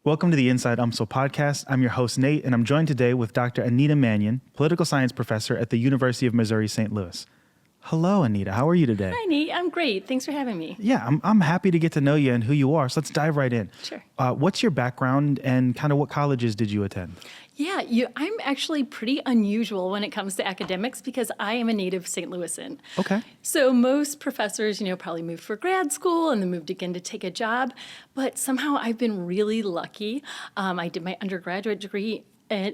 Welcome to the Inside UMSL podcast. I'm your host, Nate, and I'm joined today with Dr. Anita Manion, political science professor at the University of Missouri, St. Louis. Hello, Anita. How are you today? Hi, Nate. I'm great. Thanks for having me. Yeah, I'm happy to get to know you and who you are. So let's dive right in. Sure. What's your background and kind of what colleges did you attend? Yeah, I'm actually pretty unusual when it comes to academics because I am a native St. Louisan. Okay. So most professors, probably moved for grad school and then moved again to take a job. But somehow I've been really lucky. I did my undergraduate degree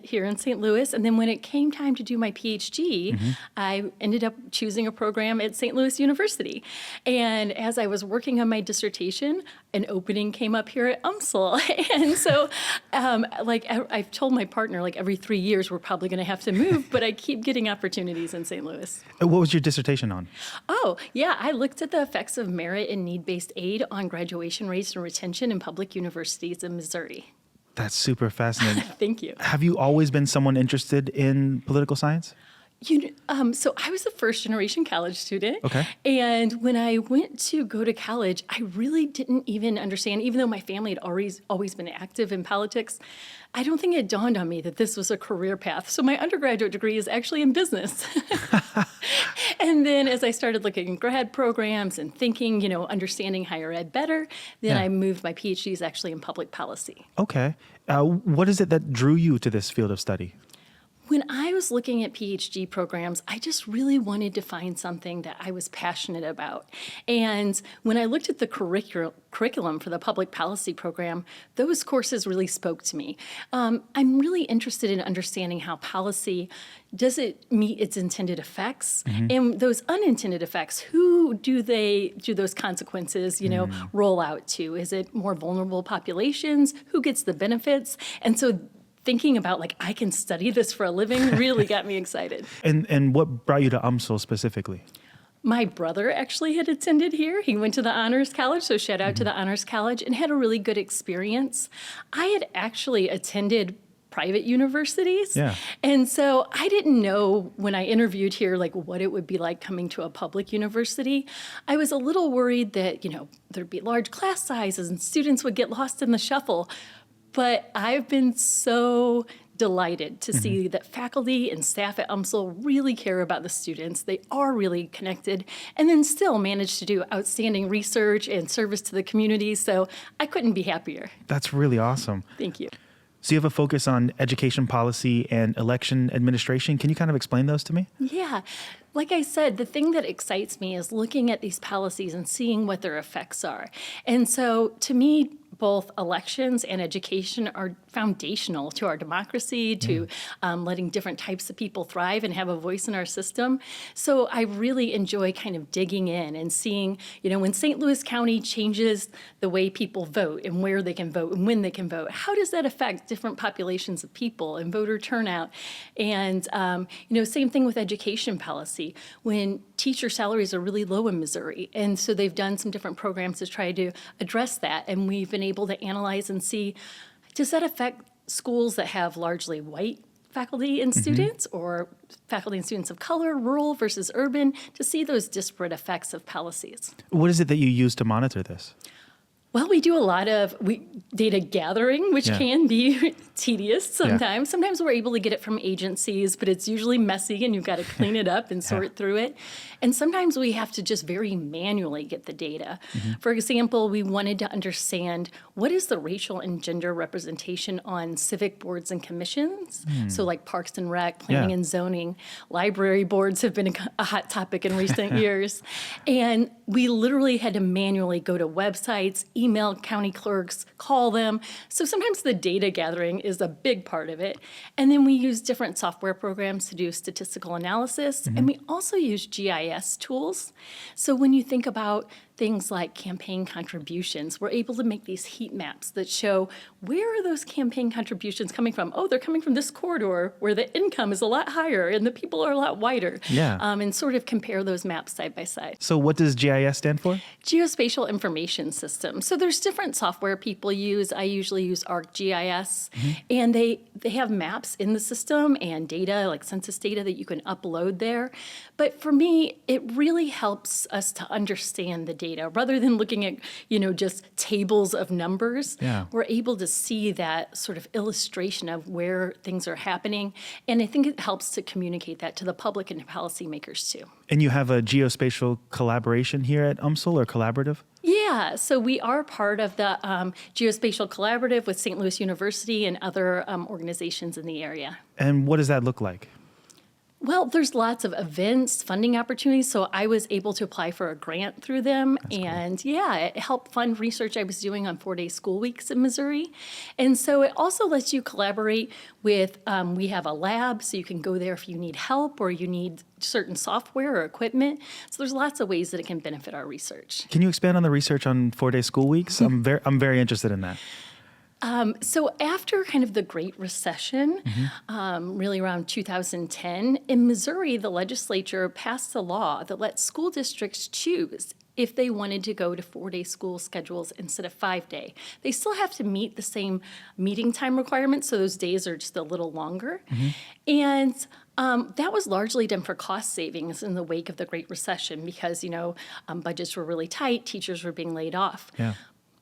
here in St. Louis. And then when it came time to do my PhD, I ended up choosing a program at St. Louis University. And as I was working on my dissertation, an opening came up here at UMSL. And so I've told my partner, every 3 years, we're probably going to have to move, but I keep getting opportunities in St. Louis. What was your dissertation on? Oh, yeah, I looked at the effects of merit and need-based aid on graduation rates and retention in public universities in Missouri. That's super fascinating. Thank you. Have you always been someone interested in political science? So I was a first-generation college student. Okay. And when I went to go to college, I really didn't even understand, even though my family had always been active in politics, I don't think it dawned on me that this was a career path. So my undergraduate degree is actually in business. And then as I started looking at grad programs and thinking, understanding higher ed better, then I moved. My PhD is actually in public policy. Okay. What is it that drew you to this field of study? When I was looking at PhD programs, I just really wanted to find something that I was passionate about. And when I looked at the curriculum for the public policy program, those courses really spoke to me. I'm really interested in understanding how policy, does it meet its intended effects? And those unintended effects, who do those consequences, roll out to? Is it more vulnerable populations? Who gets the benefits? And so thinking about I can study this for a living really got me excited. And what brought you to UMSL specifically? My brother actually had attended here. He went to the Honors College, so shout out to the Honors College, and had a really good experience. I had actually attended private universities. Yeah. And so I didn't know when I interviewed here, what it would be like coming to a public university. I was a little worried that, there'd be large class sizes and students would get lost in the shuffle. But I've been so delighted to see that faculty and staff at UMSL really care about the students. They are really connected and then still manage to do outstanding research and service to the community. So I couldn't be happier. That's really awesome. Thank you. So you have a focus on education policy and election administration. Can you kind of explain those to me? Yeah. Like I said, the thing that excites me is looking at these policies and seeing what their effects are. And so to me, both elections and education are foundational to our democracy, to letting different types of people thrive and have a voice in our system. So I really enjoy kind of digging in and seeing, when St. Louis County changes the way people vote and where they can vote and when they can vote, how does that affect different populations of people and voter turnout? And, same thing with education policy. When teacher salaries are really low in Missouri, and so they've done some different programs to try to address that, and we've been able to analyze and see, does that affect schools that have largely white faculty and students, or faculty and students of color, rural versus urban, to see those disparate effects of policies? What is it that you use to monitor this? Well, we do a lot of data gathering, which can be tedious sometimes. Yeah. Sometimes we're able to get it from agencies, but it's usually messy and you've got to clean it up and sort through it. And sometimes we have to just very manually get the data. For example, we wanted to understand what is the racial and gender representation on civic boards and commissions. So like Parks and Rec, Planning and Zoning, library boards have been a hot topic in recent years. And we literally had to manually go to websites, email county clerks, call them. So sometimes the data gathering is a big part of it. And then we use different software programs to do statistical analysis. And we also use GIS tools. So when you think about things like campaign contributions, we're able to make these heat maps that show where are those campaign contributions coming from? Oh, they're coming from this corridor where the income is a lot higher and the people are a lot wider. And sort of compare those maps side by side. So what does GIS stand for? Geospatial Information System. So there's different software people use. I usually use ArcGIS, and they have maps in the system and data, like census data that you can upload there. But for me, it really helps us to understand the data data. Rather than looking at, just tables of numbers, we're able to see that sort of illustration of where things are happening. And I think it helps to communicate that to the public and to policymakers too. And you have a geospatial collaboration here at UMSL or collaborative? Yeah, so we are part of the Geospatial Collaborative with St. Louis University and other organizations in the area. And what does that look like? Well, there's lots of events, funding opportunities, so I was able to apply for a grant through them. That's and cool. Yeah, it helped fund research I was doing on 4-day school weeks in Missouri. And so it also lets you collaborate with, we have a lab, so you can go there if you need help or you need certain software or equipment. So there's lots of ways that it can benefit our research. Can you expand on the research on 4-day school weeks? I'm very interested in that. So after kind of the Great Recession, really around 2010, in Missouri, the legislature passed a law that lets school districts choose if they wanted to go to 4-day school schedules instead of 5-day. They still have to meet the same meeting time requirements, so those days are just a little longer. And that was largely done for cost savings in the wake of the Great Recession because, budgets were really tight, teachers were being laid off. Yeah.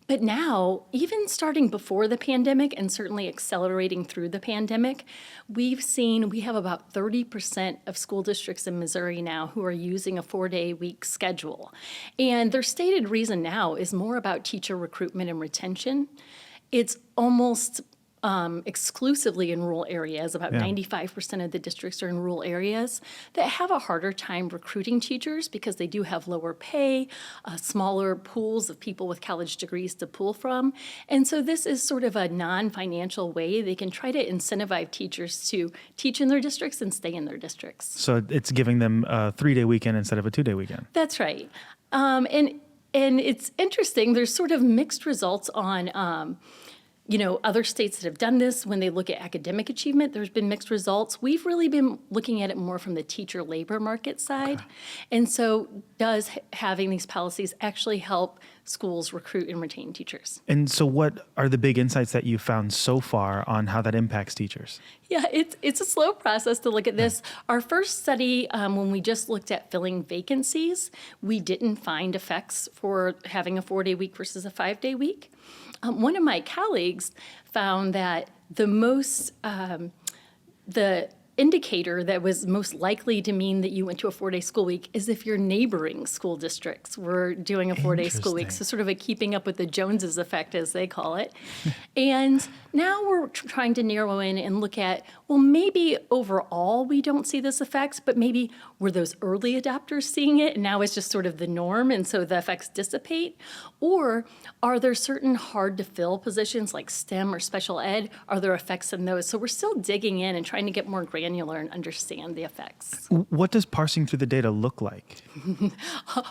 But now, even starting before the pandemic and certainly accelerating through the pandemic, we have about 30% of school districts in Missouri now who are using a 4-day week schedule. And their stated reason now is more about teacher recruitment and retention. It's almost exclusively in rural areas. About 95% of the districts are in rural areas that have a harder time recruiting teachers because they do have lower pay, smaller pools of people with college degrees to pull from. And so this is sort of a non-financial way they can try to incentivize teachers to teach in their districts and stay in their districts. So it's giving them a 3-day weekend instead of a 2-day weekend. That's right. And it's interesting. There's sort of mixed results on other states that have done this, when they look at academic achievement, there's been mixed results. We've really been looking at it more from the teacher labor market side. And so does having these policies actually help schools recruit and retain teachers? And so what are the big insights that you found so far on how that impacts teachers? Yeah, it's a slow process to look at this. Our first study, when we just looked at filling vacancies, we didn't find effects for having a 4-day week versus a 5-day week. One of my colleagues found that the indicator that was most likely to mean that you went to a 4-day school week is if your neighboring school districts were doing a 4-day school week. So sort of a keeping up with the Joneses effect, as they call it. And now we're trying to narrow in and look at, well, maybe overall we don't see this effect, but maybe were those early adopters seeing it and now it's just sort of the norm and so the effects dissipate? Or are there certain hard to fill positions like STEM or special ed? Are there effects in those? So we're still digging in and trying to get more granular and understand the effects. What does parsing through the data look like?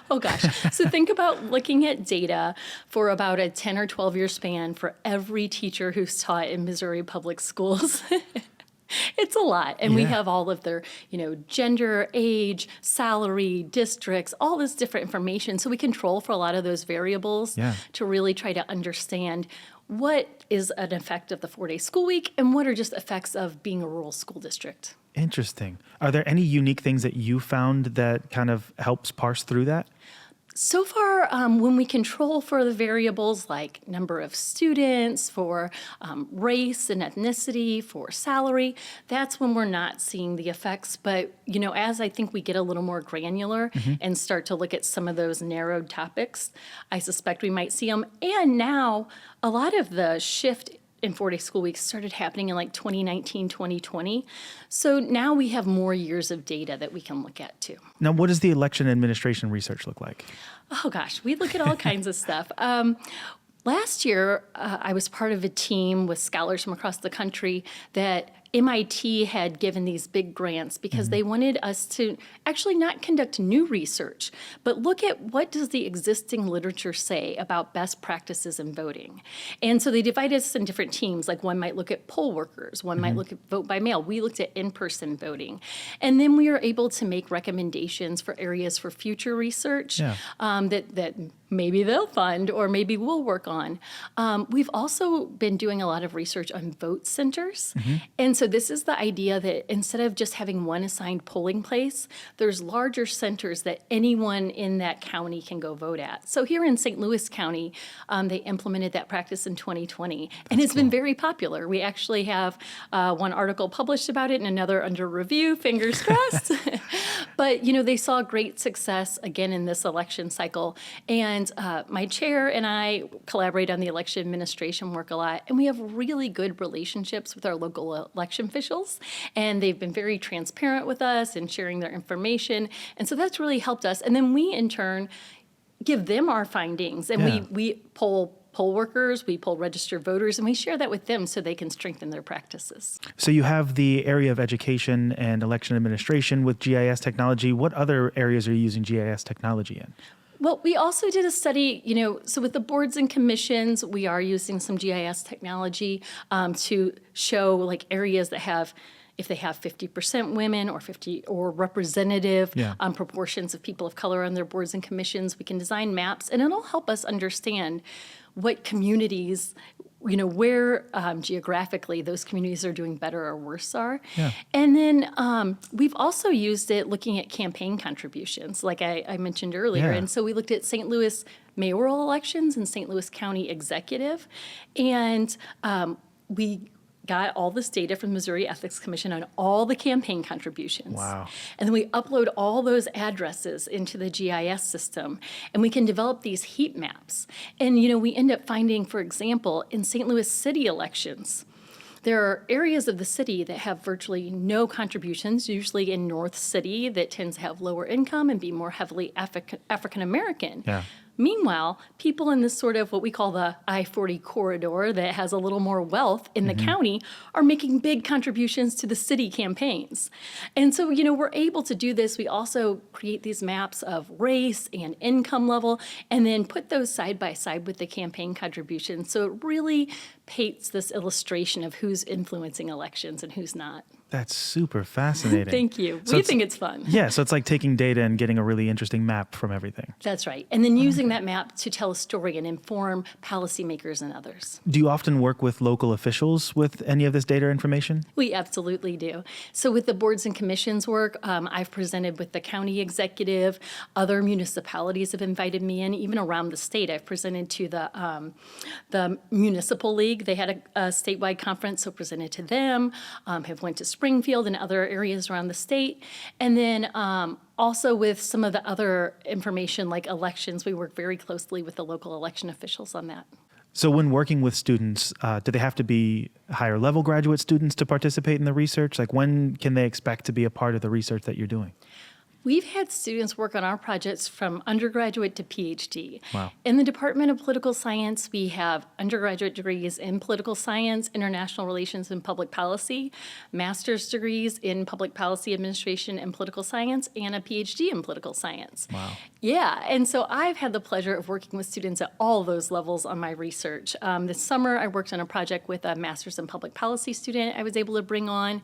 Oh gosh. So think about looking at data for about a 10 or 12 year span for every teacher who's taught in Missouri public schools. It's a lot. And we have all of their, gender, age, salary, districts, all this different information. So we control for a lot of those variables to really try to understand what is an effect of the 4-day school week and what are just effects of being a rural school district. Interesting. Are there any unique things that you found that kind of helps parse through that? So far, when we control for the variables like number of students, for race and ethnicity, for salary, that's when we're not seeing the effects. But, as I think we get a little more granular and start to look at some of those narrowed topics, I suspect we might see them. And now a lot of the shift in 4-day school weeks started happening in like 2019, 2020. So now we have more years of data that we can look at too. Now, what does the election administration research look like? Oh gosh, we look at all kinds of stuff. Last year, I was part of a team with scholars from across the country that MIT had given these big grants because they wanted us to actually not conduct new research, but look at what does the existing literature say about best practices in voting. And so they divided us in different teams, like one might look at poll workers, one might look at vote by mail. We looked at in-person voting. And then we were able to make recommendations for areas for future research that maybe they'll fund or maybe we'll work on. We've also been doing a lot of research on vote centers. And And so this is the idea that instead of just having one assigned polling place, there's larger centers that anyone in that county can go vote at. So here in St. Louis County, they implemented that practice in 2020, and it's been very popular. We actually have one article published about it and another under review, fingers crossed. But, they saw great success again in this election cycle. And my chair and I collaborate on the election administration work a lot, and we have really good relationships with our local election officials, and they've been very transparent with us and sharing their information. And so that's really helped us. And then we, in turn, give them our findings, and we poll workers, we poll registered voters, and we share that with them so they can strengthen their practices. So you have the area of education and election administration with GIS technology. What other areas are you using GIS technology in? Well, we also did a study, so with the boards and commissions, we are using some GIS technology to show areas that have, if they have 50% women or representative proportions of people of color on their boards and commissions, we can design maps, and it'll help us understand what communities, where geographically those communities are doing better or worse are. Yeah. And then we've also used it looking at campaign contributions, like I mentioned earlier. Yeah. And so we looked at St. Louis mayoral elections and St. Louis County executive, and we got all this data from the Missouri Ethics Commission on all the campaign contributions. Wow. And then we upload all those addresses into the GIS system, and we can develop these heat maps. And, we end up finding, for example, in St. Louis city elections, there are areas of the city that have virtually no contributions, usually in North City, that tends to have lower income and be more heavily African American. Yeah. Meanwhile, people in this sort of what we call the I-40 corridor that has a little more wealth in the county are making big contributions to the city campaigns. And so, we're able to do this. We also create these maps of race and income level and then put those side by side with the campaign contributions. So it really paints this illustration of who's influencing elections and who's not. That's super fascinating. Thank you. So we think it's fun. Yeah, so it's like taking data and getting a really interesting map from everything. That's right. And then using that map to tell a story and inform policymakers and others. Do you often work with local officials with any of this data information? We absolutely do. So with the boards and commissions work, I've presented with the county executive. Other municipalities have invited me in, even around the state. I've presented to the Municipal League. They had a statewide conference, so presented to them. Have went to Springfield and other areas around the state. And then also with some of the other information like elections, we work very closely with the local election officials on that. So when working with students, do they have to be higher level graduate students to participate in the research? Like when can they expect to be a part of the research that you're doing? We've had students work on our projects from undergraduate to PhD. Wow. In the Department of Political Science, we have undergraduate degrees in political science, international relations, and public policy, master's degrees in public policy administration and political science, and a PhD in political science. Wow. Yeah, and so I've had the pleasure of working with students at all those levels on my research. This summer, I worked on a project with a master's in public policy student I was able to bring on.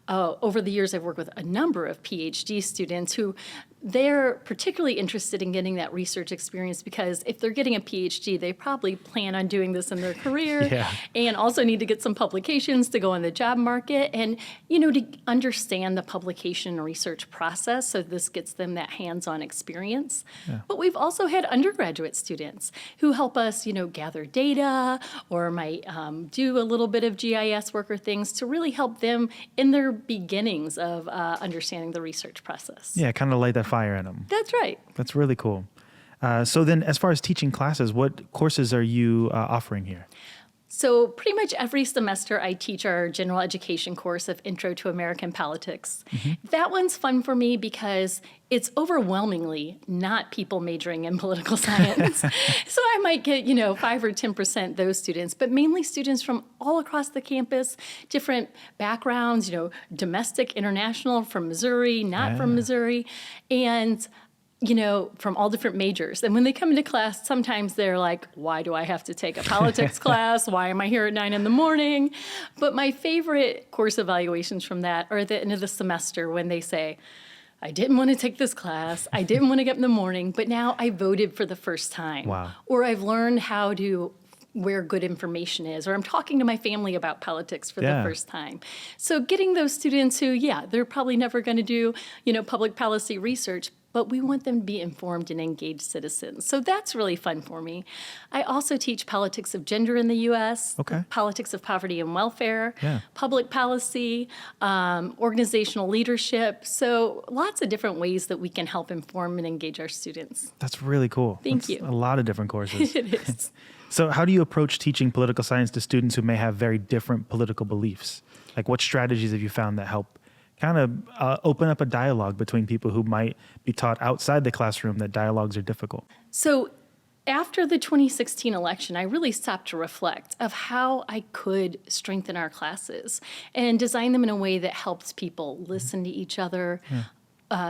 Over the years, I've worked with a number of PhD students who they're particularly interested in getting that research experience because if they're getting a PhD, they probably plan on doing this in their career and also need to get some publications to go on the job market and, to understand the publication and research process. So this gets them that hands-on experience. Yeah. But we've also had undergraduate students who help us, gather data or might do a little bit of GIS work or things to really help them in their beginnings of understanding the research process. Yeah, kind of light that fire in them. That's right. That's really cool. So then as far as teaching classes, what courses are you offering here? So pretty much every semester I teach our general education course of Intro to American Politics. Mm-hmm. That one's fun for me because it's overwhelmingly not people majoring in political science. So I might get, 5 or 10% those students, but mainly students from all across the campus, different backgrounds, domestic, international, from Missouri, not from Missouri, and from all different majors. And when they come into class, sometimes they're like, why do I have to take a politics class? Why am I here at 9 a.m? But my favorite course evaluations from that are at the end of the semester when they say, I didn't want to take this class. I didn't want to get up in the morning, but now I voted for the first time. Wow. Or I've learned how to where good information is, or I'm talking to my family about politics for the Yeah. first time. So getting those students who, they're probably never going to do, public policy research, but we want them to be informed and engaged citizens. So that's really fun for me. I also teach politics of gender in the U.S., Okay. politics of poverty and welfare, Yeah. public policy, organizational leadership. So lots of different ways that we can help inform and engage our students. That's really cool. Thank That's you. A lot of different courses. It is. So how do you approach teaching political science to students who may have very different political beliefs? Like what strategies have you found that help kind of open up a dialogue between people who might be taught outside the classroom that dialogues are difficult? So after the 2016 election, I really stopped to reflect of how I could strengthen our classes and design them in a way that helps people listen to each other,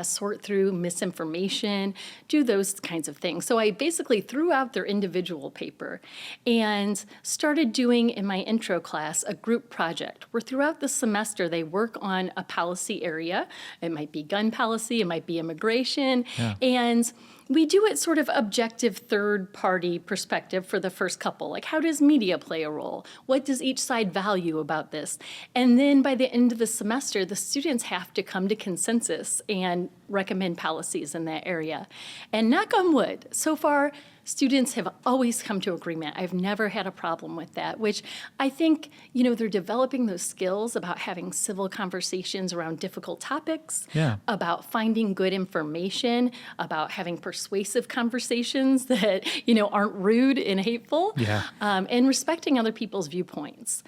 sort through misinformation, do those kinds of things. So I basically threw out their individual paper and started doing in my intro class a group project where throughout the semester they work on a policy area. It might be gun policy, it might be immigration, and we do it sort of objective third-party perspective for the first couple. Like, how does media play a role? What does each side value about this? And then by the end of the semester, the students have to come to consensus and recommend policies in that area. And knock on wood, so far, students have always come to agreement. I've never had a problem with that, which I think, they're developing those skills about having civil conversations around difficult topics, about finding good information, about having persuasive conversations that, aren't rude and hateful, and respecting other people's viewpoints.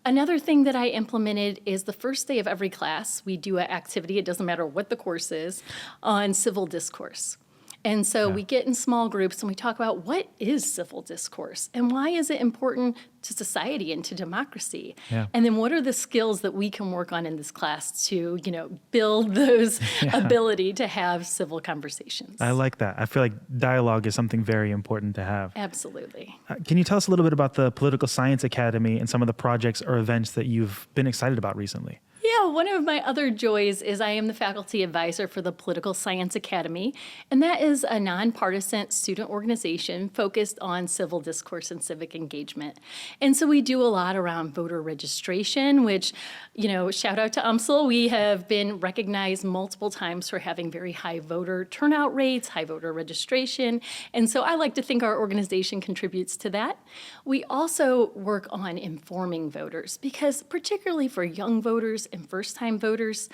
Another thing that I implemented is the first day of every class, we do an activity, it doesn't matter what the course is, on civil discourse. And so we get in small groups and we talk about what is civil discourse and why is it important to society and to democracy? And then what are the skills that we can work on in this class to, build those ability to have civil conversations? I like that. I feel like dialogue is something very important to have. Absolutely. Can you tell us a little bit about the Political Science Academy and some of the projects or events that you've been excited about recently? Yeah, one of my other joys is I am the faculty advisor for the Political Science Academy, and that is a nonpartisan student organization focused on civil discourse and civic engagement. And so we do a lot around voter registration, which, shout out to UMSL. We have been recognized multiple times for having very high voter turnout rates, high voter registration, and so I like to think our organization contributes to that. We also work on informing voters because particularly for young voters and first-time voters,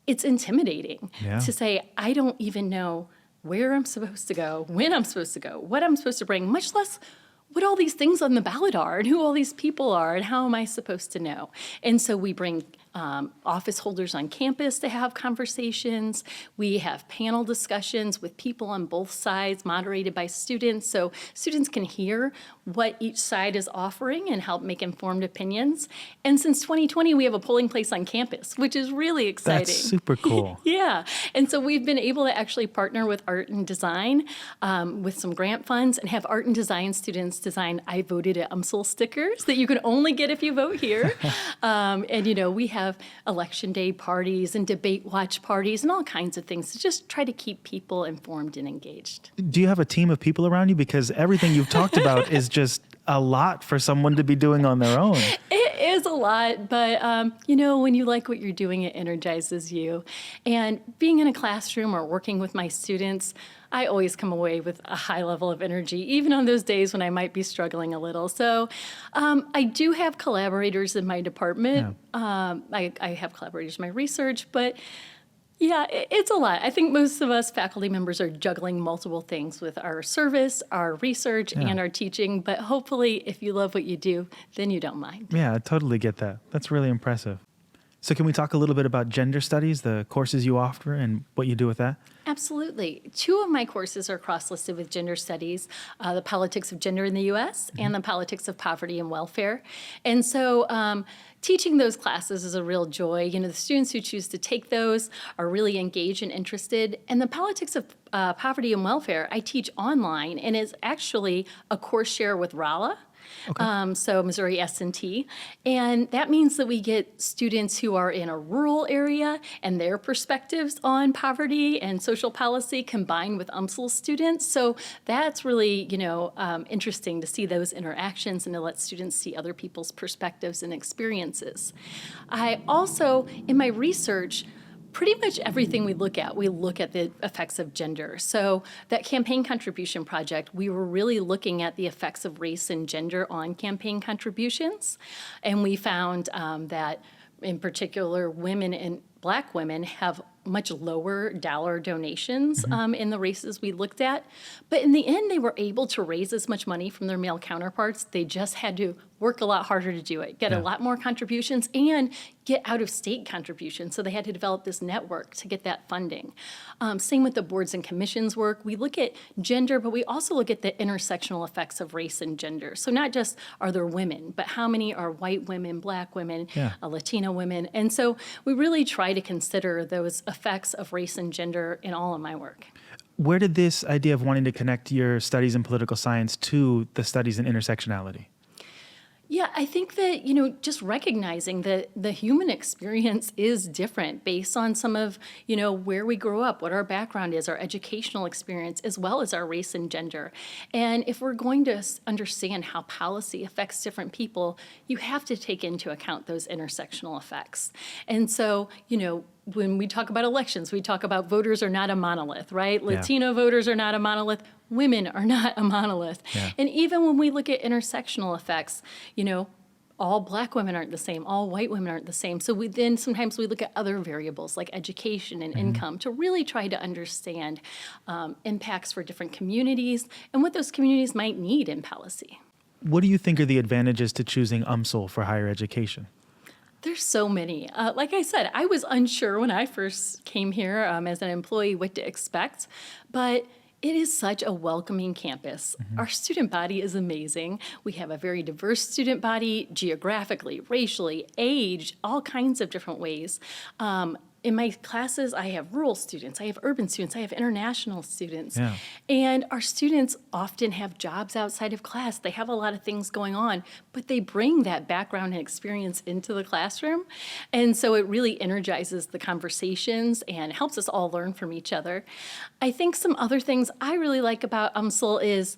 it's intimidating to say, I don't even know where I'm supposed to go, when I'm supposed to go, what I'm supposed to bring, much less what all these things on the ballot are and who all these people are and how am I supposed to know? And so we bring office holders on campus to have conversations. We have panel discussions with people on both sides moderated by students so students can hear what each side is offering and help make informed opinions. And since 2020, we have a polling place on campus, which is really exciting. That's super cool. And so we've been able to actually partner with art and design with some grant funds and have art and design students design I voted at UMSL stickers that you can only get if you vote here. And we have election day parties and debate watch parties and all kinds of things to just try to keep people informed and engaged. Do you have a team of people around you? Because everything you've talked about is just a lot for someone to be doing on their own. It is a lot, but when you like what you're doing, it energizes you. And being in a classroom or working with my students, I always come away with a high level of energy, even on those days when I might be struggling a little. So I do have collaborators in my department. I have collaborators in my research, but it's a lot. I think most of us faculty members are juggling multiple things with our service, our research, and our teaching. But hopefully, if you love what you do, then you don't mind. Yeah, I totally get that. That's really impressive. So can we talk a little bit about gender studies, the courses you offer, and what you do with that? Absolutely. 2 of my courses are cross-listed with gender studies, the politics of gender in the U.S. and the politics of poverty and welfare. And so teaching those classes is a real joy. The students who choose to take those are really engaged and interested. And the politics of poverty and welfare I teach online, and is actually a course share with Rala. So Missouri S&T. And that means that we get students who are in a rural area and their perspectives on poverty and social policy combined with UMSL students. So that's really, interesting to see those interactions and to let students see other people's perspectives and experiences. I also, in my research, pretty much everything we look at the effects of gender. So that campaign contribution project, we were really looking at the effects of race and gender on campaign contributions. And we found that in particular, women and Black women have much lower dollar donations in the races we looked at. But in the end, they were able to raise as much money from their male counterparts. They just had to work a lot harder to do it, get a lot more contributions, and get out-of-state contributions. So they had to develop this network to get that funding. Same with the boards and commissions work. We look at gender, but we also look at the intersectional effects of race and gender. So not just are there women, but how many are white women, Black women, Latino women. And so we really try to consider those effects of race and gender in all of my work. Where did this idea of wanting to connect your studies in political science to the studies in intersectionality? Yeah, I think that, just recognizing that the human experience is different based on some of, where we grew up, what our background is, our educational experience, as well as our race and gender. And if we're going to understand how policy affects different people, you have to take into account those intersectional effects. And so, when we talk about elections, we talk about voters are not a monolith, right? Latino voters are not a monolith. Women are not a monolith. And even when we look at intersectional effects, all Black women aren't the same, all white women aren't the same. So sometimes we look at other variables like education and income to really try to understand impacts for different communities and what those communities might need in policy. What do you think are the advantages to choosing UMSL for higher education? There's so many. Like I said, I was unsure when I first came here as an employee what to expect, but it is such a welcoming campus. Our student body is amazing. We have a very diverse student body, geographically, racially, age, all kinds of different ways. In my classes, I have rural students, I have urban students, I have international students. And our students often have jobs outside of class. They have a lot of things going on, but they bring that background and experience into the classroom. And so it really energizes the conversations and helps us all learn from each other. I think some other things I really like about UMSL is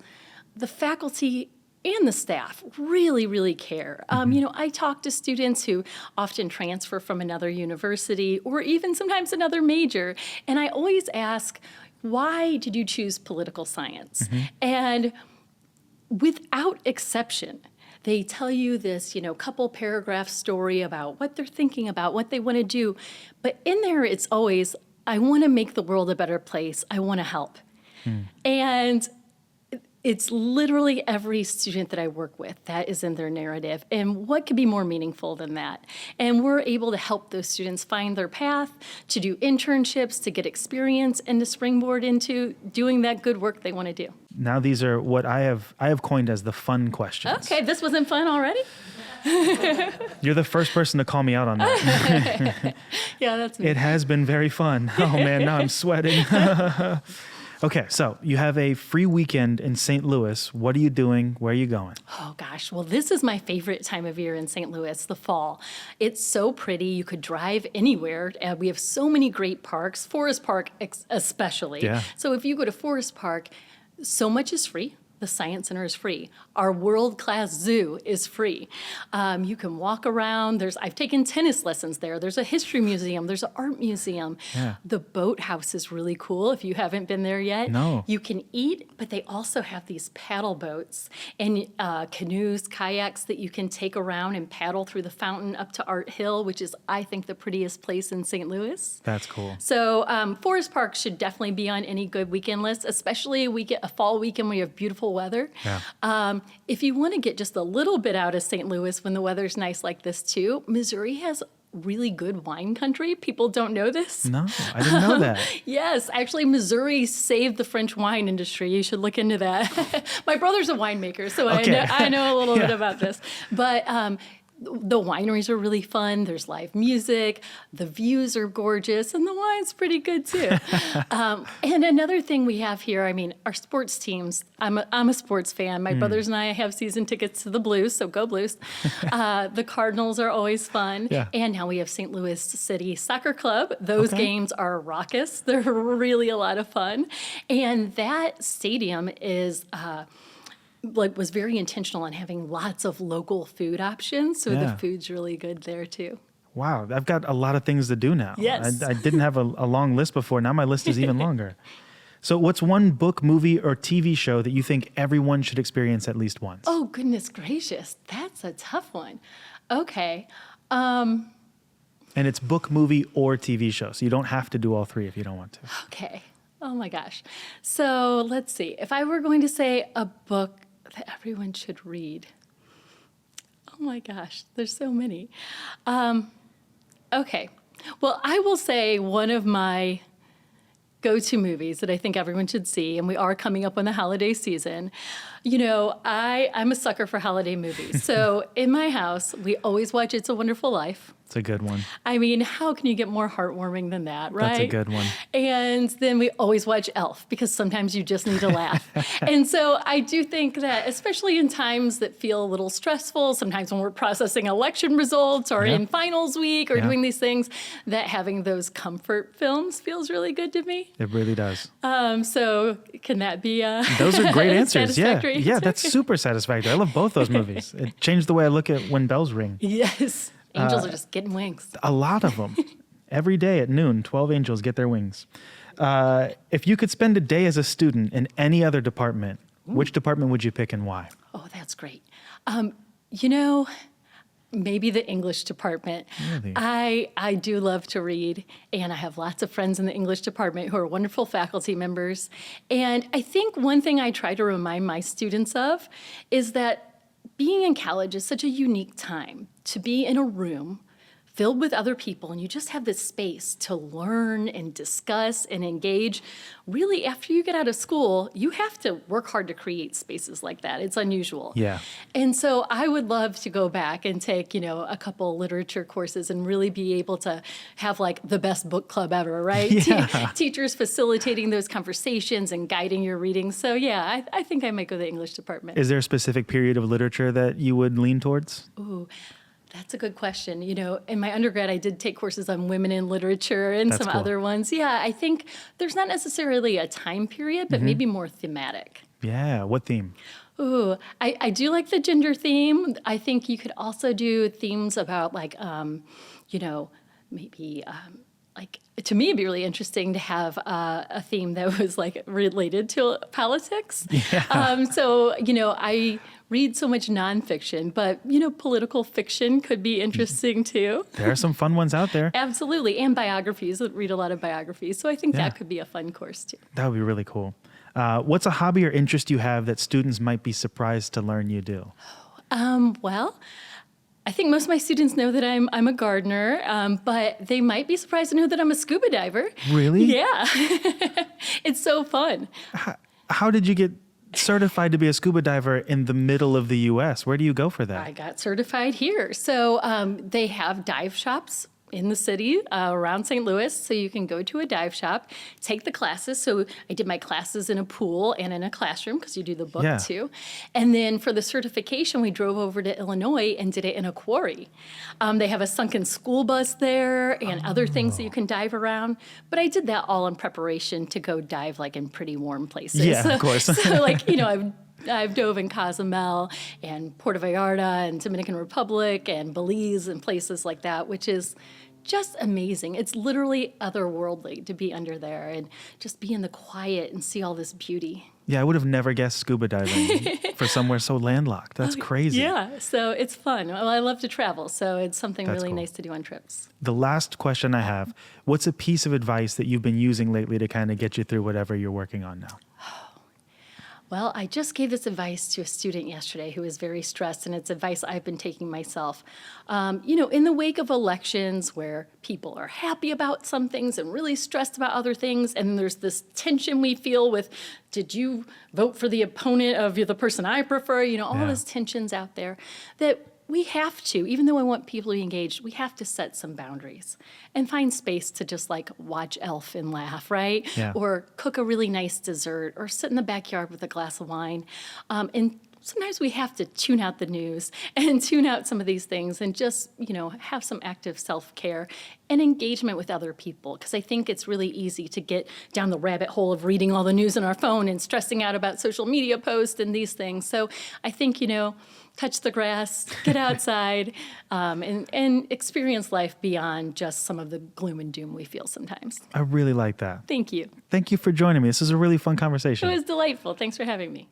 the faculty and the staff really, really care. I talk to students who often transfer from another university or even sometimes another major, and I always ask, why did you choose political science? And without exception, they tell you this, couple paragraph story about what they're thinking about, what they want to do. But in there, it's always, I want to make the world a better place. I want to help. And it's literally every student that I work with that is in their narrative. And what could be more meaningful than that? And we're able to help those students find their path, to do internships, to get experience, and to springboard into doing that good work they want to do. Now these are what I have coined as the fun questions. Okay, this wasn't fun already? You're the first person to call me out on that. Yeah, that's me. It has been very fun. Oh man, now I'm sweating. Okay, so you have a free weekend in St. Louis. What are you doing? Where are you going? Oh gosh, well this is my favorite time of year in St. Louis, the fall. It's so pretty. You could drive anywhere. We have so many great parks, Forest Park especially. So if you go to Forest Park, so much is free. The Science Center is free. Our world-class zoo is free. You can walk around. I've taken tennis lessons there. There's a history museum. There's an art museum. The boathouse is really cool if you haven't been there yet. No. You can eat, but they also have these paddle boats and canoes, kayaks that you can take around and paddle through the fountain up to Art Hill, which is, I think, the prettiest place in St. Louis. That's cool. So Forest Park should definitely be on any good weekend list, especially we get a fall weekend when you have beautiful weather. If you want to get just a little bit out of St. Louis when the weather's nice like this too, Missouri has really good wine country. People don't know this. No, I didn't know that. Yes, actually Missouri saved the French wine industry. You should look into that. My brother's a winemaker, so okay. I know a little bit about this. But The wineries are really fun. There's live music. The views are gorgeous, and the wine's pretty good too. And another thing we have here, I mean, our sports teams. I'm a sports fan. My brothers and I have season tickets to the Blues, so go Blues. The Cardinals are always fun. Yeah. And now we have St. Louis City Soccer Club. Those games are raucous. They're really a lot of fun. And that stadium is was very intentional on having lots of local food options. So the food's really good there too. Wow, I've got a lot of things to do now. Yes. I didn't have a long list before. Now my list is even longer. So what's one book, movie, or TV show that you think everyone should experience at least once? Oh, goodness gracious. That's a tough one. Okay. And it's book, movie, or TV show. So you don't have to do all three if you don't want to. Okay. Oh my gosh. So let's see. If I were going to say a book that everyone should read, oh my gosh, there's so many. Okay. Well, I will say one of my go-to movies that I think everyone should see, and we are coming up on the holiday season. You know, I'm a sucker for holiday movies. So in my house, we always watch It's a Wonderful Life. It's a good one. I mean, how can you get more heartwarming than that, right? That's a good one. And then we always watch Elf, because sometimes you just need to laugh. And so I do think that, especially in times that feel a little stressful, sometimes when we're processing election results or in finals week or doing these things, that having those comfort films feels really good to me. It really does. So can that be Those are great answers. Yeah, satisfactory? yeah, that's super satisfactory. I love both those movies. It changed the way I look at When Bells Ring. Yes. Angels are just getting wings. A lot of them. Every day at noon, 12 angels get their wings. If you could spend a day as a student in any other department, which department would you pick and why? Oh, that's great. You know, maybe the English department. Really? I do love to read, and I have lots of friends in the English department who are wonderful faculty members. And I think one thing I try to remind my students of is that being in college is such a unique time to be in a room filled with other people, and you just have this space to learn and discuss and engage. Really, after you get out of school, you have to work hard to create spaces like that. It's unusual. Yeah. And so I would love to go back and take, a couple literature courses and really be able to have like the best book club ever, right? Yeah. Teachers facilitating those conversations and guiding your reading. So yeah, I think I might go to the English department. Is there a specific period of literature that you would lean towards? Ooh. That's a good question. In my undergrad, I did take courses on women in literature and That's some cool. other ones. Yeah, I think there's not necessarily a time period, but maybe more thematic. Yeah, what theme? Ooh, I do like the gender theme. I think you could also do themes about like, maybe like, to me, it'd be really interesting to have a theme that was like related to politics. Yeah. I read so much nonfiction, but, political fiction could be interesting too. There are some fun ones out there. Absolutely. And biographies. I read a lot of biographies. So I think Yeah. that could be a fun course too. That would be really cool. What's a hobby or interest you have that students might be surprised to learn you do? Well, I think most of my students know that I'm a gardener, but they might be surprised to know that I'm a scuba diver. Really? Yeah. It's so fun. How did you get certified to be a scuba diver in the middle of the U.S.? Where do you go for that? I got certified here. So they have dive shops in the city around St. Louis, so you can go to a dive shop, take the classes. So I did my classes in a pool and in a classroom, because you do the book Yeah. too. And then for the certification, we drove over to Illinois and did it in a quarry. They have a sunken school bus there and other things that you can dive around. But I did that all in preparation to go dive like in pretty warm places. Yeah, of course. I've dove in Cozumel and Puerto Vallarta and Dominican Republic and Belize and places like that, which is just amazing. It's literally otherworldly to be under there and just be in the quiet and see all this beauty. Yeah, I would have never guessed scuba diving for somewhere so landlocked. That's crazy. Yeah, so it's fun. Well, I love to travel, so it's something That's really cool. nice to do on trips. The last question I have, what's a piece of advice that you've been using lately to kind of get you through whatever you're working on now? Well, I just gave this advice to a student yesterday who is very stressed, and it's advice I've been taking myself. In the wake of elections where people are happy about some things and really stressed about other things, and there's this tension we feel with, did you vote for the opponent of the person I prefer? All Yeah. those tensions out there, that we have to, even though I want people to be engaged, we have to set some boundaries and find space to just like watch Elf and laugh, right? Yeah. Or cook a really nice dessert or sit in the backyard with a glass of wine. And sometimes we have to tune out the news and tune out some of these things and just, have some active self-care and engagement with other people. Because I think it's really easy to get down the rabbit hole of reading all the news on our phone and stressing out about social media posts and these things. So I think, touch the grass, get outside, and experience life beyond just some of the gloom and doom we feel sometimes. I really like that. Thank you. Thank you for joining me. This was a really fun conversation. It was delightful. Thanks for having me.